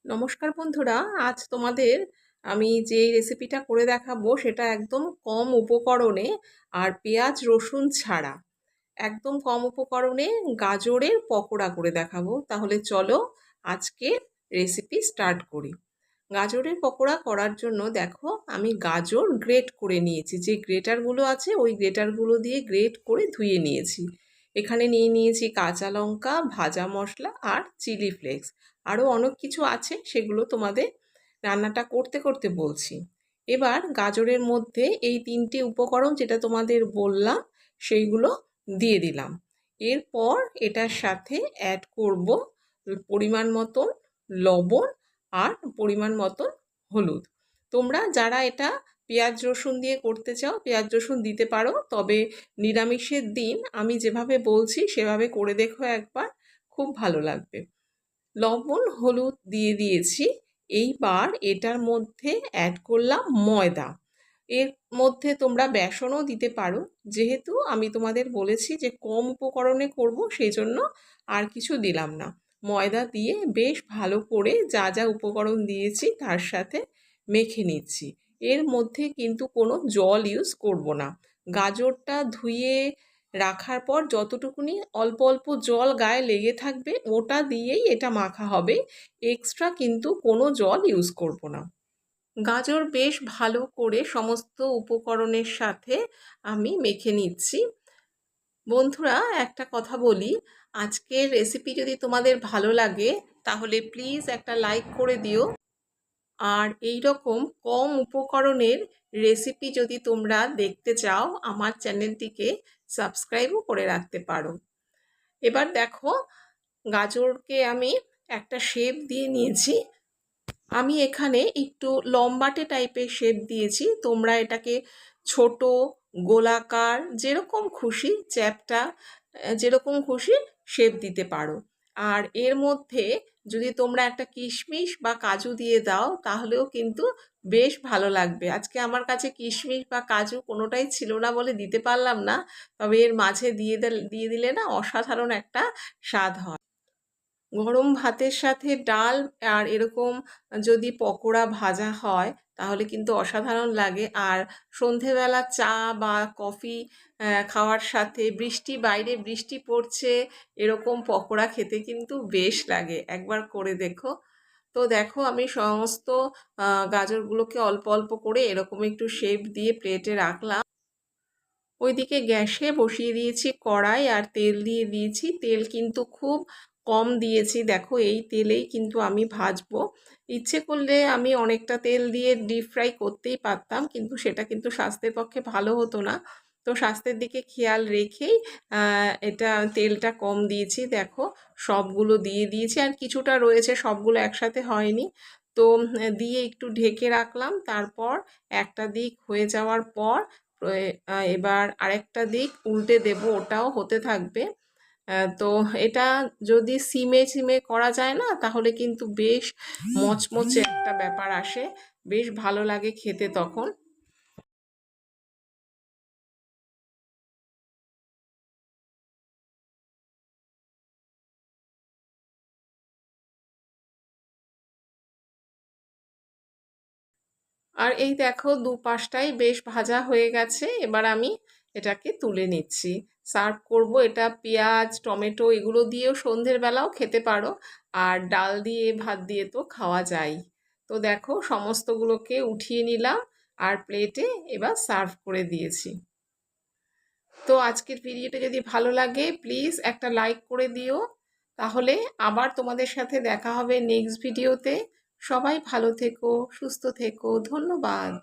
নমস্কার বন্ধুরা, আজ তোমাদের আমি যে রেসিপিটা করে দেখাবো সেটা একদম কম উপকরণে আর পেঁয়াজ রসুন ছাড়া একদম কম উপকরণে গাজরের পকোড়া করে দেখাবো। তাহলে চলো আজকে রেসিপি স্টার্ট করি। গাজরের পকোড়া করার জন্য দেখো আমি গাজর গ্রেট করে নিয়েছি, যে গ্রেটারগুলো আছে ওই গ্রেটারগুলো দিয়ে গ্রেট করে ধুয়ে নিয়েছি। এখানে নিয়ে নিয়েছি কাঁচা লঙ্কা, ভাজা মশলা আর চিলি ফ্লেক্স। আরও অনেক কিছু আছে, সেগুলো তোমাদের রান্নাটা করতে করতে বলছি। এবার গাজরের মধ্যে এই তিনটে উপকরণ যেটা তোমাদের বললাম সেইগুলো দিয়ে দিলাম। এরপর এটার সাথে অ্যাড করব পরিমাণ মতন লবণ আর পরিমাণ মতন হলুদ। তোমরা যারা এটা পেঁয়াজ রসুন দিয়ে করতে চাও পেঁয়াজ রসুন দিতে পারো, তবে নিরামিষের দিন আমি যেভাবে বলছি সেভাবে করে দেখো একবার, খুব ভালো লাগবে। লবণ হলুদ দিয়ে দিয়েছি। এইবার এটার মধ্যে অ্যাড করলাম ময়দা। এর মধ্যে তোমরা বেসনও দিতে পারো, যেহেতু আমি তোমাদের বলেছি যে কম উপকরণে করব সেই জন্য আর কিছু দিলাম না। ময়দা দিয়ে বেশ ভালো করে যা যা উপকরণ দিয়েছি তার সাথে মেখে নিচ্ছি। এর মধ্যে কিন্তু কোনো জল ইউজ করব না। গাজরটা ধুয়ে রাখার পর যতটুকুনি অল্প অল্প জল গায়ে লেগে থাকবে ওটা দিয়েই এটা মাখা হবে, এক্সট্রা কিন্তু কোনো জল ইউজ করব না। গাজর বেশ ভালো করে সমস্ত উপকরণের সাথে আমি মেখে নিচ্ছি। বন্ধুরা, একটা কথা বলি, আজকের রেসিপি যদি তোমাদের ভালো লাগে তাহলে প্লিজ একটা লাইক করে দিও। আর এই রকম কম উপকরণের রেসিপি যদি তোমরা দেখতে চাও আমার চ্যানেলটিকে সাবস্ক্রাইবও করে রাখতে পারো। এবার দেখো গাজরকে আমি একটা শেপ দিয়ে নিয়েছি। আমি এখানে একটু লম্বাটে টাইপের শেপ দিয়েছি, তোমরা এটাকে ছোট, গোলাকার, যেরকম খুশি চ্যাপ্টা যেরকম খুশি শেপ দিতে পারো। আর এর মধ্যে যদি তোমরা একটা কিশমিশ বা কাজু দিয়ে দাও তাহলেও কিন্তু বেশ ভালো লাগবে। আজকে আমার কাছে কিশমিশ বা কাজু কোনোটাই ছিল না বলে দিতে পারলাম না, তবে এর মাঝে দিয়ে দিলে না অসাধারণ একটা স্বাদ হয়। গরম ভাতের সাথে ডাল আর এরকম যদি পকোড়া ভাজা হয় তাহলে কিন্তু অসাধারণ লাগে। আর সন্ধেবেলা চা বা কফি খাওয়ার সাথে বাইরে বৃষ্টি পড়ছে, এরকম পকোড়া খেতে কিন্তু বেশ লাগে। একবার করে দেখো। তো দেখো আমি সমস্ত গাজরগুলোকে অল্প অল্প করে এরকম একটু শেপ দিয়ে প্লেটে রাখলাম। ওইদিকে গ্যাসে বসিয়ে দিয়েছি কড়াই আর তেল দিয়ে দিয়েছি। তেল কিন্তু খুব কম দিয়েছি, দেখো এই তেলেই কিন্তু আমি ভাজবো। ইচ্ছে করলে আমি অনেকটা তেল দিয়ে ডিপ ফ্রাই করতেই পারতাম, কিন্তু সেটা কিন্তু স্বাস্থ্যের পক্ষে ভালো হতো না। তো স্বাস্থ্যের দিকে খেয়াল রেখেই এটা তেলটা কম দিয়েছি। দেখো সবগুলো দিয়ে দিয়েছি, আর কিছুটা রয়েছে, সবগুলো একসাথে হয়নি। তো দিয়ে একটু ঢেকে রাখলাম। তারপর একটা দিক হয়ে যাওয়ার পর এবার আরেকটা দিক উল্টে দেব, ওটাও হতে থাকবে। তো এটা যদি সিমে সিমে করা যায় না তাহলে কিন্তু বেশ মচমচে একটা ব্যাপার আসে, বেশ ভালো লাগে খেতে তখন। আর এই দেখো দুপাশটাই বেশ ভাজা হয়ে গেছে। এবার আমি এটাকে তুলে নিচ্ছি, সার্ভ করব। এটা পেঁয়াজ টমেটো এগুলো দিয়েও সন্ধ্যের বেলাও খেতে পারো, আর ডাল দিয়ে ভাত দিয়ে তো খাওয়া যায়। তো দেখো সমস্তগুলোকে উঠিয়ে নিলাম আর প্লেটে এবার সার্ভ করে দিয়েছি। তো আজকের ভিডিওটা যদি ভালো লাগে প্লিজ একটা লাইক করে দিও। তাহলে আবার তোমাদের সাথে দেখা হবে নেক্সট ভিডিওতে। সবাই ভালো থেকো, সুস্থ থেকো, ধন্যবাদ।